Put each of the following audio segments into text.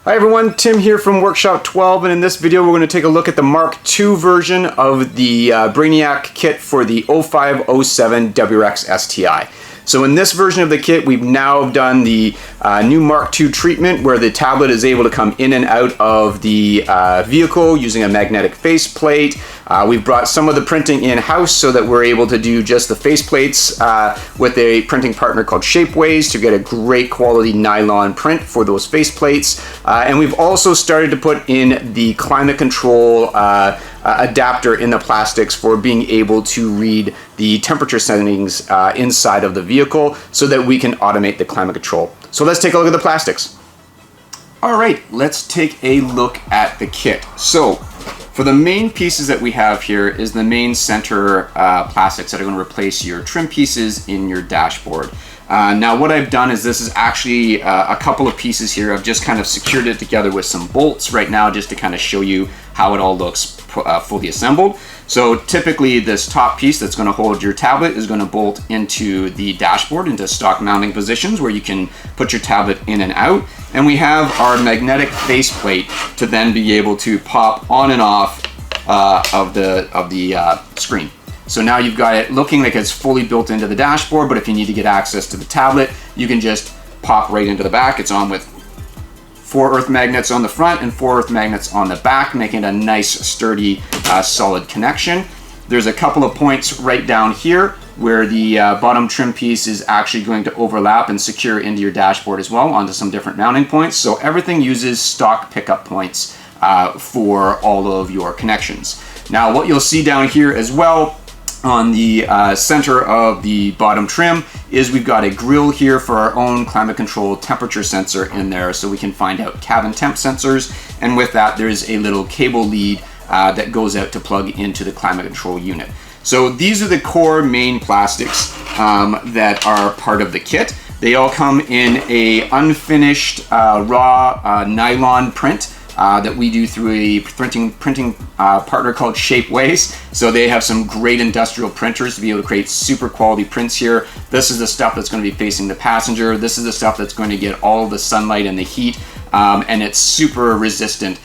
Hi everyone, Tim here from Workshop 12, and in this video we're going to take a look at the Mark II version of the Brainiac Kit for the 0507 WRX STI. So in this version of the kit, we've now done the new Mark II treatment where the tablet is able to come in and out of the vehicle using a magnetic faceplate. We've brought some of the printing in-house so that we're able to do just the faceplates with a printing partner called Shapeways to get a great quality nylon print for those faceplates. And we've also started to put in the climate control adapter in the plastics for being able to read the temperature settings inside of the vehicle so that we can automate the climate control. So let's take a look at the plastics. All right, let's take a look at the kit. So for the main pieces that we have here is the main center plastics that are going to replace your trim pieces in your dashboard. Now what I've done is this is actually a couple of pieces here. I've just kind of secured it together with some bolts right now just to kind of show you how it all looks fully assembled. So typically this top piece that's going to hold your tablet is going to bolt into the dashboard into stock mounting positions where you can put your tablet in and out. And we have our magnetic faceplate to then be able to pop on and off of the screen. So now you've got it looking like it's fully built into the dashboard, but if you need to get access to the tablet, you can just pop right into the back. It's on with 4 earth magnets on the front and 4 earth magnets on the back, making it a nice, sturdy, solid connection. There's a couple of points right down here where the bottom trim piece is actually going to overlap and secure into your dashboard as well onto some different mounting points. So everything uses stock pickup points for all of your connections. Now what you'll see down here as well on the center of the bottom trim is we've got a grill here for our own climate control temperature sensor in there so we can find out cabin temp sensors, and with that there's a little cable lead that goes out to plug into the climate control unit. So these are the core main plastics that are part of the kit. They all come in a unfinished raw nylon print that we do through a printing partner called Shapeways. So they have some great industrial printers to be able to create super quality prints here. This is the stuff that's going to be facing the passenger. This is the stuff that's going to get all the sunlight and the heat, and it's super resistant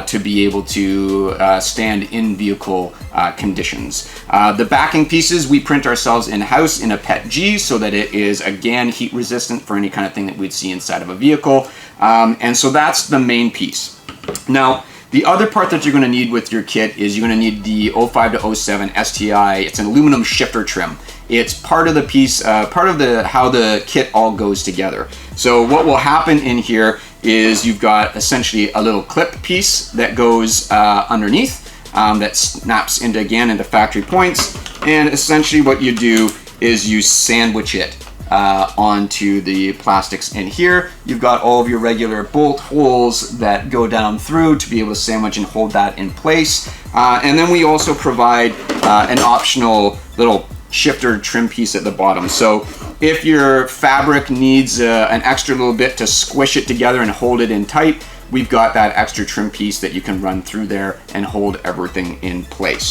to be able to stand in vehicle conditions. The backing pieces we print ourselves in-house in a PETG so that it is again heat resistant for any kind of thing that we'd see inside of a vehicle. And so that's the main piece. Now, the other part that you're going to need with your kit is you're going to need the 05 to 07 STI. It's an aluminum shifter trim. It's part of the piece, part of how the kit all goes together. So what will happen in here is you've got essentially a little clip piece that goes underneath that snaps into factory points, and essentially what you do is you sandwich it onto the plastics in here. You've got all of your regular bolt holes that go down through to be able to sandwich and hold that in place. And then we also provide an optional little shifter trim piece at the bottom. So if your fabric needs an extra little bit to squish it together and hold it in tight, we've got that extra trim piece that you can run through there and hold everything in place.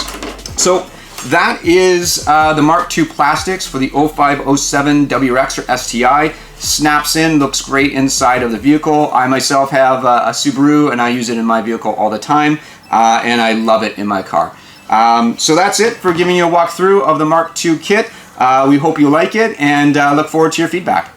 So that is the Mark II plastics for the 0507 WRX or STI. Snaps in, looks great inside of the vehicle. I myself have a Subaru and I use it in my vehicle all the time, and I love it in my car. So that's it for giving you a walkthrough of the Mark II kit. We hope you like it and look forward to your feedback.